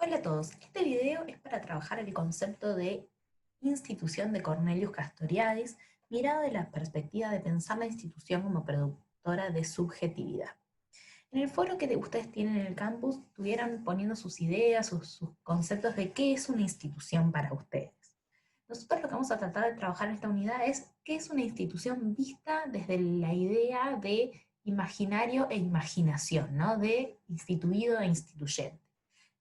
Hola a todos, este video es para trabajar el concepto de institución de Cornelius Castoriadis, mirado de la perspectiva de pensar la institución como productora de subjetividad. En el foro que ustedes tienen en el campus, estuvieron poniendo sus ideas, sus conceptos de qué es una institución para ustedes. Nosotros lo que vamos a tratar de trabajar en esta unidad es qué es una institución vista desde la idea de imaginario e imaginación, ¿no? De instituido e instituyente.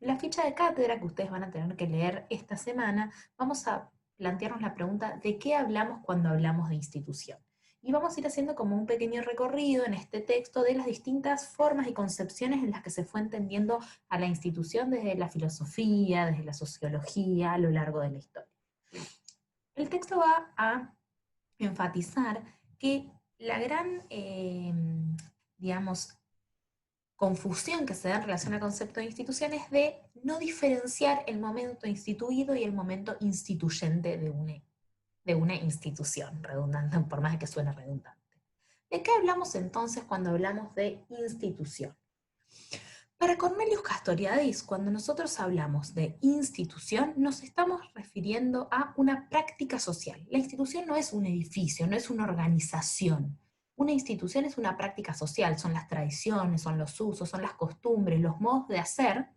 En la ficha de cátedra que ustedes van a tener que leer esta semana, vamos a plantearnos la pregunta de qué hablamos cuando hablamos de institución. Y vamos a ir haciendo como un pequeño recorrido en este texto de las distintas formas y concepciones en las que se fue entendiendo a la institución desde la filosofía, desde la sociología, a lo largo de la historia. El texto va a enfatizar que la gran, digamos, confusión que se da en relación al concepto de institución es de no diferenciar el momento instituido y el momento instituyente de una institución, redundante, por más de que suene redundante. ¿De qué hablamos entonces cuando hablamos de institución? Para Cornelius Castoriadis, cuando nosotros hablamos de institución, nos estamos refiriendo a una práctica social. La institución no es un edificio, no es una organización. Una institución es una práctica social, son las tradiciones, son los usos, son las costumbres, los modos de hacer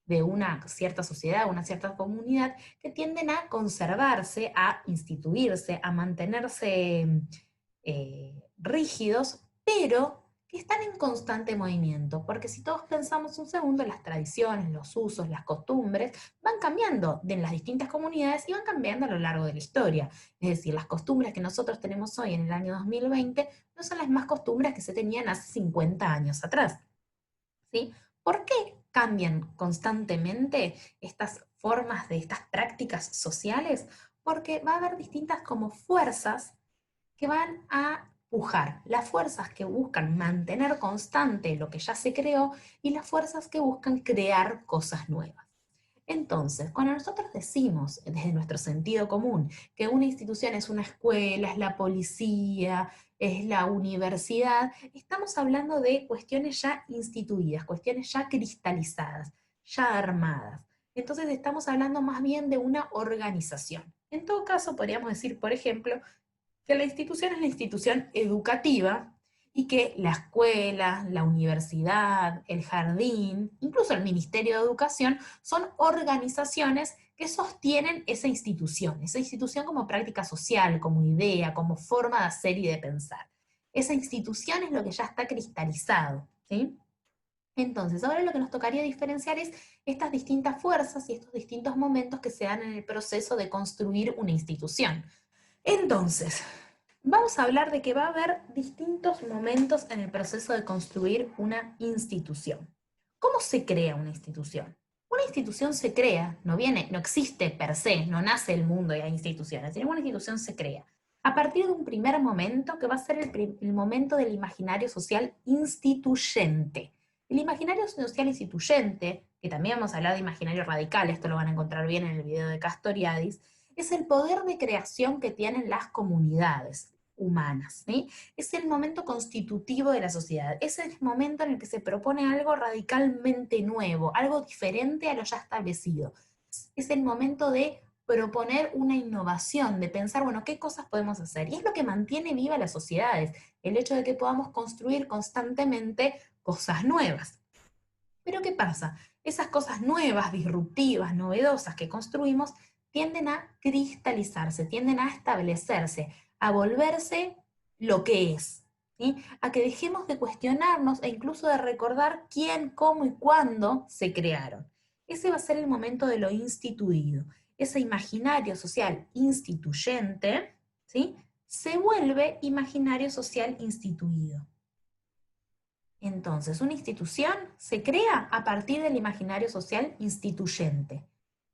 de una cierta sociedad, una cierta comunidad, que tienden a conservarse, a instituirse, a mantenerse rígidos, pero que están en constante movimiento, porque si todos pensamos un segundo, las tradiciones, los usos, las costumbres van cambiando en las distintas comunidades y van cambiando a lo largo de la historia. Es decir, las costumbres que nosotros tenemos hoy en el año 2020 no son las más costumbres que se tenían hace 50 años atrás. ¿Sí? ¿Por qué cambian constantemente estas formas de estas prácticas sociales? Porque va a haber distintas como fuerzas que van a pujar, las fuerzas que buscan mantener constante lo que ya se creó y las fuerzas que buscan crear cosas nuevas. Entonces, cuando nosotros decimos desde nuestro sentido común que una institución es una escuela, es la policía, es la universidad, estamos hablando de cuestiones ya instituidas, cuestiones ya cristalizadas, ya armadas. Entonces estamos hablando más bien de una organización. En todo caso, podríamos decir, por ejemplo, que la institución es la institución educativa y que la escuela, la universidad, el jardín, incluso el Ministerio de Educación, son organizaciones que sostienen esa institución como práctica social, como idea, como forma de hacer y de pensar. Esa institución es lo que ya está cristalizado, ¿sí? Entonces, ahora lo que nos tocaría diferenciar es estas distintas fuerzas y estos distintos momentos que se dan en el proceso de construir una institución. Entonces, vamos a hablar de que va a haber distintos momentos en el proceso de construir una institución. ¿Cómo se crea una institución? Una institución se crea, no existe per se, no nace el mundo y hay instituciones, sino una institución se crea a partir de un primer momento que va a ser el momento del imaginario social instituyente. El imaginario social instituyente, que también vamos a hablar de imaginario radical, esto lo van a encontrar bien en el video de Castoriadis, es el poder de creación que tienen las comunidades humanas, ¿sí? Es el momento constitutivo de la sociedad, es el momento en el que se propone algo radicalmente nuevo, algo diferente a lo ya establecido. Es el momento de proponer una innovación, de pensar, bueno, ¿qué cosas podemos hacer? Y es lo que mantiene viva las sociedades, el hecho de que podamos construir constantemente cosas nuevas. Pero ¿qué pasa? Esas cosas nuevas, disruptivas, novedosas que construimos tienden a cristalizarse, tienden a establecerse, a volverse lo que es, ¿sí? A que dejemos de cuestionarnos e incluso de recordar quién, cómo y cuándo se crearon. Ese va a ser el momento de lo instituido. Ese imaginario social instituyente, ¿sí? Se vuelve imaginario social instituido. Entonces, una institución se crea a partir del imaginario social instituyente,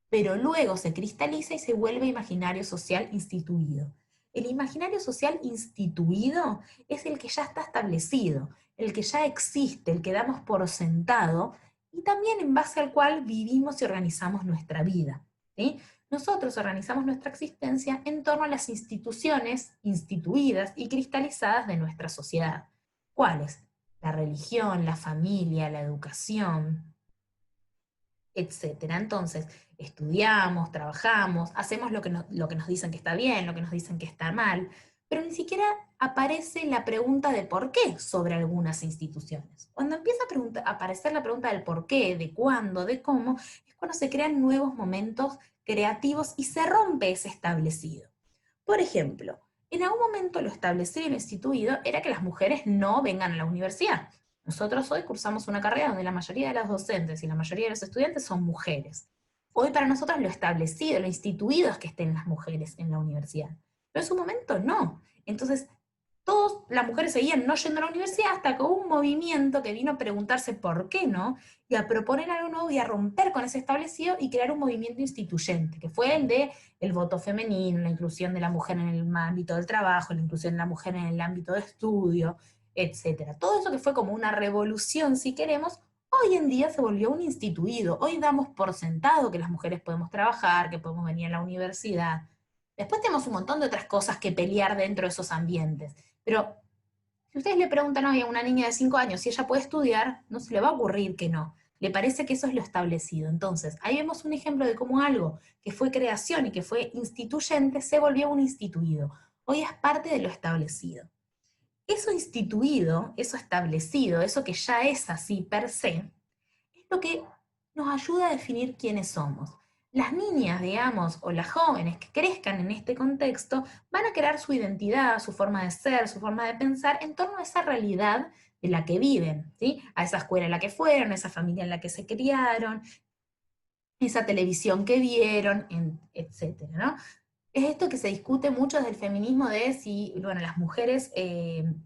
pero luego se cristaliza y se vuelve imaginario social instituido. El imaginario social instituido es el que ya está establecido, el que ya existe, el que damos por sentado y también en base al cual vivimos y organizamos nuestra vida, ¿sí? Nosotros organizamos nuestra existencia en torno a las instituciones instituidas y cristalizadas de nuestra sociedad. ¿Cuáles? La religión, la familia, la educación, etcétera. Entonces, estudiamos, trabajamos, hacemos lo que nos dicen que está bien, lo que nos dicen que está mal, pero ni siquiera aparece la pregunta de por qué sobre algunas instituciones. Cuando empieza a aparecer la pregunta del por qué, de cuándo, de cómo, es cuando se crean nuevos momentos creativos y se rompe ese establecido. Por ejemplo, en algún momento lo establecido y lo instituido era que las mujeres no vengan a la universidad. Nosotros hoy cursamos una carrera donde la mayoría de las docentes y la mayoría de los estudiantes son mujeres. Hoy para nosotros lo establecido, lo instituido es que estén las mujeres en la universidad. Pero en su momento no. Entonces, todas las mujeres seguían no yendo a la universidad hasta que hubo un movimiento que vino a preguntarse por qué no, y a proponer algo nuevo y a romper con ese establecido y crear un movimiento instituyente, que fue el de el voto femenino, la inclusión de la mujer en el ámbito del trabajo, la inclusión de la mujer en el ámbito de estudio, etcétera. Todo eso que fue como una revolución, si queremos, hoy en día se volvió un instituido. Hoy damos por sentado que las mujeres podemos trabajar, que podemos venir a la universidad. Después tenemos un montón de otras cosas que pelear dentro de esos ambientes. Pero si ustedes le preguntan hoy a una niña de 5 años si ella puede estudiar, no se le va a ocurrir que no. Le parece que eso es lo establecido. Entonces, ahí vemos un ejemplo de cómo algo que fue creación y que fue instituyente se volvió un instituido. Hoy es parte de lo establecido. Eso instituido, eso establecido, eso que ya es así per se, es lo que nos ayuda a definir quiénes somos. Las niñas, digamos, o las jóvenes que crezcan en este contexto van a crear su identidad, su forma de ser, su forma de pensar en torno a esa realidad de la que viven, ¿sí? A esa escuela en la que fueron, a esa familia en la que se criaron, esa televisión que vieron, etcétera, ¿no? Es esto que se discute mucho desde el feminismo de si, bueno, las mujeres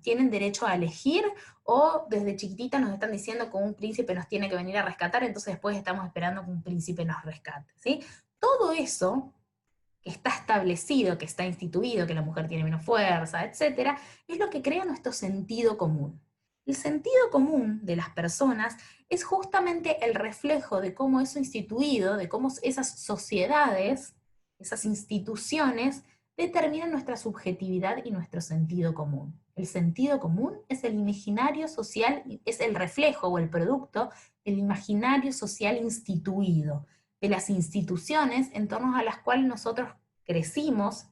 tienen derecho a elegir o desde chiquititas nos están diciendo que un príncipe nos tiene que venir a rescatar, entonces después estamos esperando que un príncipe nos rescate, ¿sí? Todo eso que está establecido, que está instituido, que la mujer tiene menos fuerza, etcétera, es lo que crea nuestro sentido común. El sentido común de las personas es justamente el reflejo de cómo eso instituido, de cómo esas sociedades, esas instituciones, determinan nuestra subjetividad y nuestro sentido común. El sentido común es el imaginario social, es el reflejo o el producto del imaginario social instituido, de las instituciones en torno a las cuales nosotros crecimos,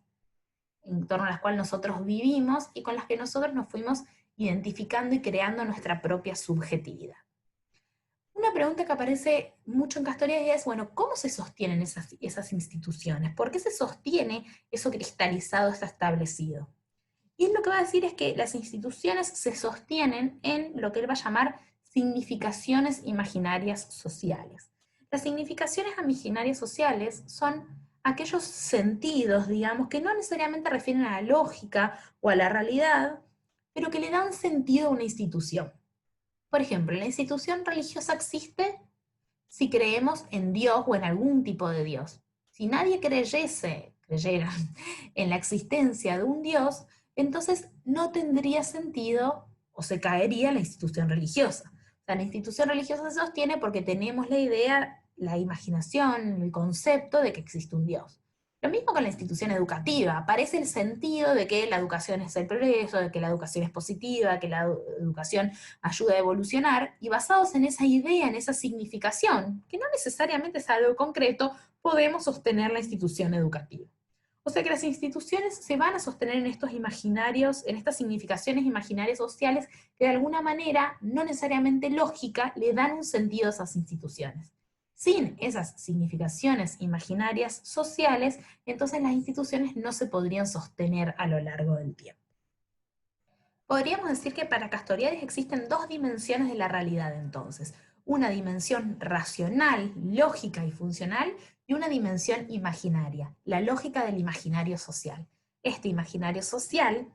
en torno a las cuales nosotros vivimos y con las que nosotros nos fuimos identificando y creando nuestra propia subjetividad. Una pregunta que aparece mucho en Castoriadis es, bueno, ¿cómo se sostienen esas instituciones? ¿Por qué se sostiene eso cristalizado, eso establecido? Y él lo que va a decir es que las instituciones se sostienen en lo que él va a llamar significaciones imaginarias sociales. Las significaciones imaginarias sociales son aquellos sentidos, digamos, que no necesariamente refieren a la lógica o a la realidad, pero que le dan sentido a una institución. Por ejemplo, la institución religiosa existe si creemos en Dios o en algún tipo de Dios. Si nadie creyera en la existencia de un Dios, entonces no tendría sentido o se caería la institución religiosa. O sea, la institución religiosa se sostiene porque tenemos la idea, la imaginación, el concepto de que existe un Dios. Lo mismo con la institución educativa, aparece el sentido de que la educación es el progreso, de que la educación es positiva, que la educación ayuda a evolucionar, y basados en esa idea, en esa significación, que no necesariamente es algo concreto, podemos sostener la institución educativa. O sea que las instituciones se van a sostener en estos imaginarios, en estas significaciones imaginarias sociales que de alguna manera, no necesariamente lógica, le dan un sentido a esas instituciones. Sin esas significaciones imaginarias sociales, entonces las instituciones no se podrían sostener a lo largo del tiempo. Podríamos decir que para Castoriadis existen dos dimensiones de la realidad entonces. Una dimensión racional, lógica y funcional, y una dimensión imaginaria, la lógica del imaginario social. Este imaginario social,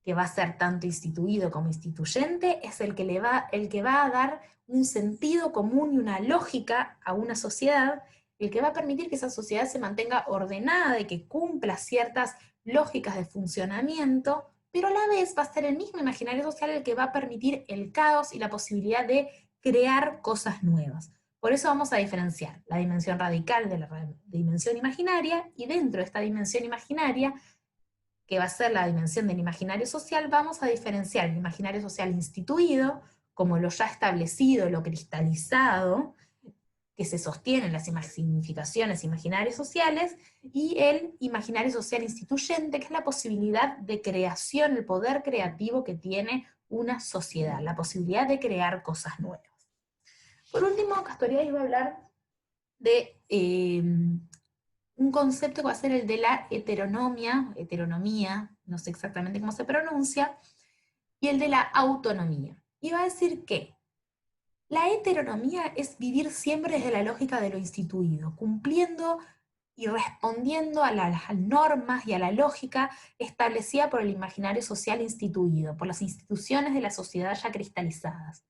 que va a ser tanto instituido como instituyente, es el que va a dar un sentido común y una lógica a una sociedad, el que va a permitir que esa sociedad se mantenga ordenada y que cumpla ciertas lógicas de funcionamiento, pero a la vez va a ser el mismo imaginario social el que va a permitir el caos y la posibilidad de crear cosas nuevas. Por eso vamos a diferenciar la dimensión radical de la dimensión imaginaria, y dentro de esta dimensión imaginaria, que va a ser la dimensión del imaginario social, vamos a diferenciar el imaginario social instituido, como lo ya establecido, lo cristalizado, que se sostiene en las significaciones imaginarias sociales, y el imaginario social instituyente, que es la posibilidad de creación, el poder creativo que tiene una sociedad, la posibilidad de crear cosas nuevas. Por último, Castoriadis va a hablar de un concepto que va a ser el de la heteronomía, no sé exactamente cómo se pronuncia, y el de la autonomía. Y va a decir que la heteronomía es vivir siempre desde la lógica de lo instituido, cumpliendo y respondiendo a las normas y a la lógica establecida por el imaginario social instituido, por las instituciones de la sociedad ya cristalizadas.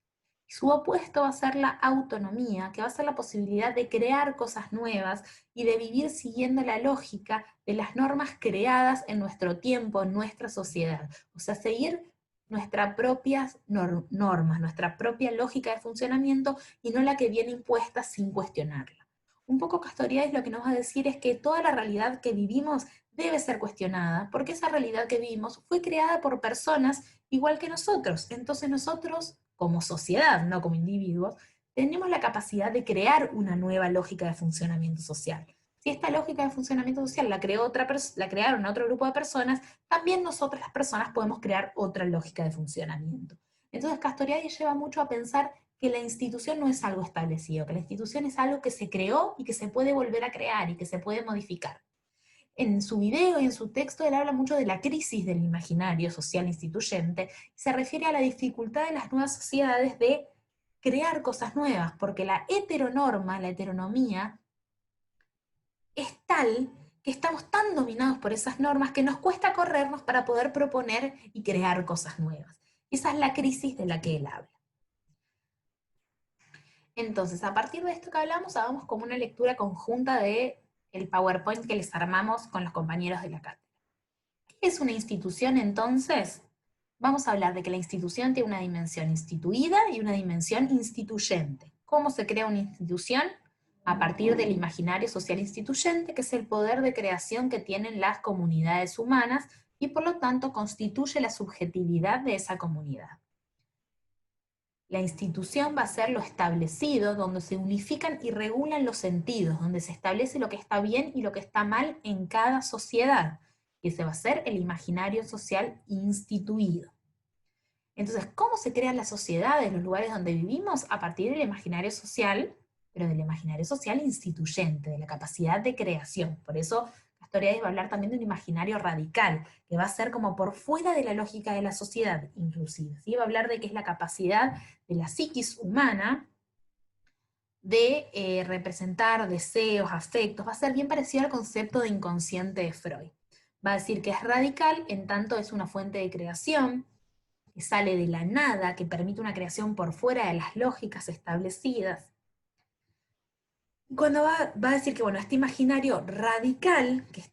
Su opuesto va a ser la autonomía, que va a ser la posibilidad de crear cosas nuevas y de vivir siguiendo la lógica de las normas creadas en nuestro tiempo, en nuestra sociedad. O sea, seguir nuestras propias normas, nuestra propia lógica de funcionamiento y no la que viene impuesta sin cuestionarla. Un poco Castoriadis lo que nos va a decir es que toda la realidad que vivimos debe ser cuestionada, porque esa realidad que vivimos fue creada por personas igual que nosotros. Entonces nosotros, como sociedad, no como individuos, tenemos la capacidad de crear una nueva lógica de funcionamiento social. Si esta lógica de funcionamiento social la crearon otro grupo de personas, también nosotros las personas podemos crear otra lógica de funcionamiento. Entonces Castoriadis lleva mucho a pensar que la institución no es algo establecido, que la institución es algo que se creó y que se puede volver a crear y que se puede modificar. En su video y en su texto él habla mucho de la crisis del imaginario social instituyente y se refiere a la dificultad de las nuevas sociedades de crear cosas nuevas, porque la heteronorma, la heteronomía, es tal que estamos tan dominados por esas normas que nos cuesta corrernos para poder proponer y crear cosas nuevas. Esa es la crisis de la que él habla. Entonces, a partir de esto que hablamos, hagamos como una lectura conjunta de el PowerPoint que les armamos con los compañeros de la cátedra. ¿Qué es una institución entonces? Vamos a hablar de que la institución tiene una dimensión instituida y una dimensión instituyente. ¿Cómo se crea una institución? A partir del imaginario social instituyente, que es el poder de creación que tienen las comunidades humanas y por lo tanto constituye la subjetividad de esa comunidad. La institución va a ser lo establecido, donde se unifican y regulan los sentidos, donde se establece lo que está bien y lo que está mal en cada sociedad. Y ese va a ser el imaginario social instituido. Entonces, ¿cómo se crean las sociedades, los lugares donde vivimos? A partir del imaginario social, pero del imaginario social instituyente, de la capacidad de creación. Por eso Castoriadis va a hablar también de un imaginario radical, que va a ser como por fuera de la lógica de la sociedad, inclusive. ¿Sí? Va a hablar de que es la capacidad de la psiquis humana de representar deseos, afectos. Va a ser bien parecido al concepto de inconsciente de Freud. Va a decir que es radical, en tanto es una fuente de creación, que sale de la nada, que permite una creación por fuera de las lógicas establecidas. Cuando va a decir que, bueno, este imaginario radical, que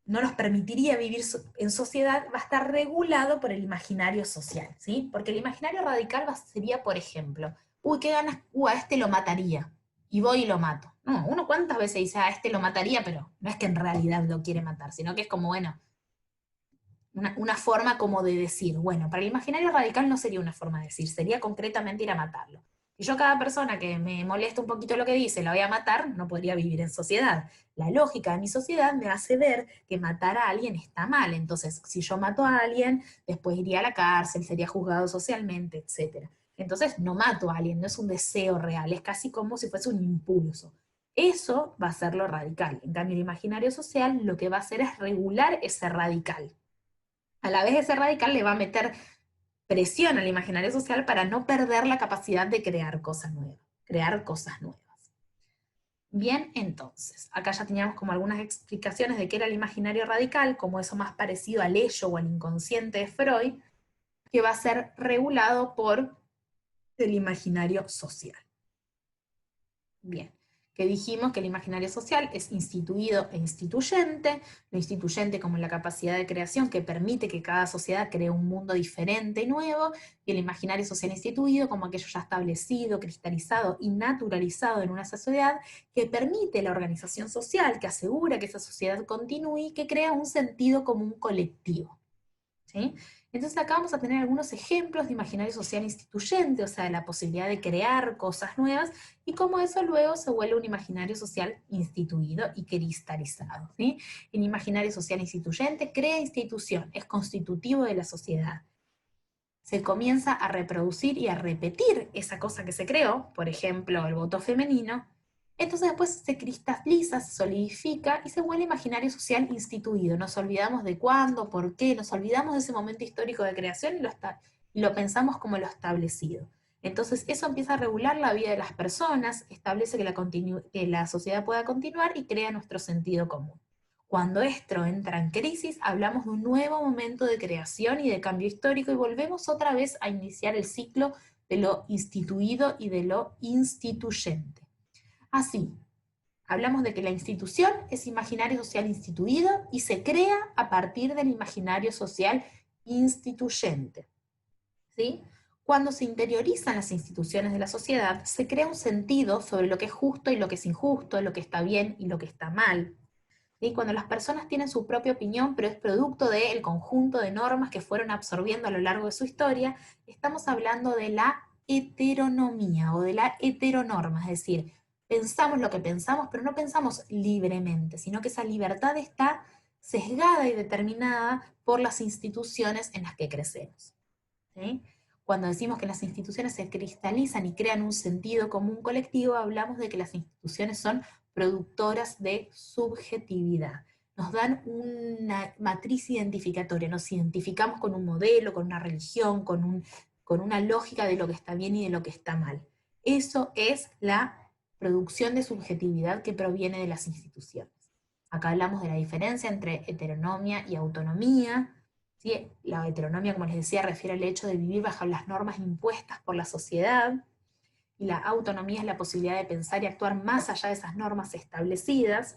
no nos permitiría vivir en sociedad, va a estar regulado por el imaginario social, ¿sí? Porque el imaginario radical sería, por ejemplo, uy, qué ganas, a este lo mataría, y voy y lo mato. No, uno cuántas veces dice, a este lo mataría, pero no es que en realidad lo quiere matar, sino que es como, bueno, una forma como de decir, bueno, para el imaginario radical no sería una forma de decir, sería concretamente ir a matarlo. Si yo cada persona que me molesta un poquito lo que dice la voy a matar, no podría vivir en sociedad. La lógica de mi sociedad me hace ver que matar a alguien está mal. Entonces, si yo mato a alguien, después iría a la cárcel, sería juzgado socialmente, etc. Entonces, no mato a alguien, no es un deseo real, es casi como si fuese un impulso. Eso va a ser lo radical. En cambio, el imaginario social lo que va a hacer es regular ese radical. A la vez ese radical le va a meter presión al imaginario social para no perder la capacidad de crear cosas nuevas, Bien, entonces, acá ya teníamos como algunas explicaciones de qué era el imaginario radical, como eso más parecido al ello o al inconsciente de Freud, que va a ser regulado por el imaginario social. Bien, que dijimos que el imaginario social es instituido e instituyente, lo instituyente como la capacidad de creación que permite que cada sociedad cree un mundo diferente y nuevo, y el imaginario social instituido como aquello ya establecido, cristalizado y naturalizado en una sociedad que permite la organización social, que asegura que esa sociedad continúe y que crea un sentido común colectivo. ¿Sí? Entonces acá vamos a tener algunos ejemplos de imaginario social instituyente, o sea, de la posibilidad de crear cosas nuevas, y cómo eso luego se vuelve un imaginario social instituido y cristalizado, ¿sí? El imaginario social instituyente crea institución, es constitutivo de la sociedad. Se comienza a reproducir y a repetir esa cosa que se creó, por ejemplo, el voto femenino, entonces después se cristaliza, se solidifica y se vuelve imaginario social instituido. Nos olvidamos de cuándo, por qué, nos olvidamos de ese momento histórico de creación y lo pensamos como lo establecido. Entonces eso empieza a regular la vida de las personas, establece que la sociedad pueda continuar y crea nuestro sentido común. Cuando esto entra en crisis, hablamos de un nuevo momento de creación y de cambio histórico y volvemos otra vez a iniciar el ciclo de lo instituido y de lo instituyente. Así, hablamos de que la institución es imaginario social instituido y se crea a partir del imaginario social instituyente. ¿Sí? Cuando se interiorizan las instituciones de la sociedad, se crea un sentido sobre lo que es justo y lo que es injusto, lo que está bien y lo que está mal. ¿Sí? Cuando las personas tienen su propia opinión, pero es producto del conjunto de normas que fueron absorbiendo a lo largo de su historia, estamos hablando de la heteronomía o de la heteronorma, es decir, pensamos lo que pensamos, pero no pensamos libremente, sino que esa libertad está sesgada y determinada por las instituciones en las que crecemos. ¿Sí? Cuando decimos que las instituciones se cristalizan y crean un sentido común colectivo, hablamos de que las instituciones son productoras de subjetividad. Nos dan una matriz identificatoria, nos identificamos con un modelo, con una religión, con una lógica de lo que está bien y de lo que está mal. Eso es la producción de subjetividad que proviene de las instituciones. Acá hablamos de la diferencia entre heteronomia y autonomía. ¿Sí? La heteronomia, como les decía, refiere al hecho de vivir bajo las normas impuestas por la sociedad, y la autonomía es la posibilidad de pensar y actuar más allá de esas normas establecidas,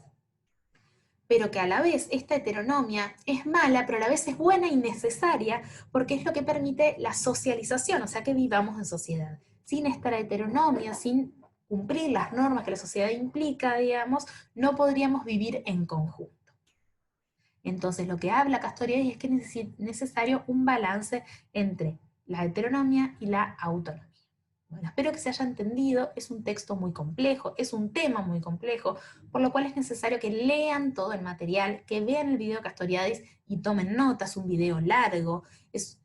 pero que a la vez esta heteronomia es mala, pero a la vez es buena y necesaria, porque es lo que permite la socialización, o sea, que vivamos en sociedad. Sin esta heteronomia, sin cumplir las normas que la sociedad implica, digamos, no podríamos vivir en conjunto. Entonces, lo que habla Castoriadis es que es necesario un balance entre la heteronomia y la autonomía. Bueno, espero que se haya entendido, es un texto muy complejo, es un tema muy complejo, por lo cual es necesario que lean todo el material, que vean el video de Castoriadis y tomen notas, un video largo,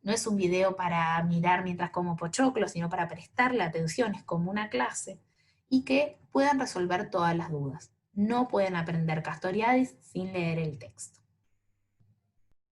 no es un video para mirar mientras como pochoclo, sino para prestarle atención, es como una clase, y que puedan resolver todas las dudas. No pueden aprender Castoriadis sin leer el texto.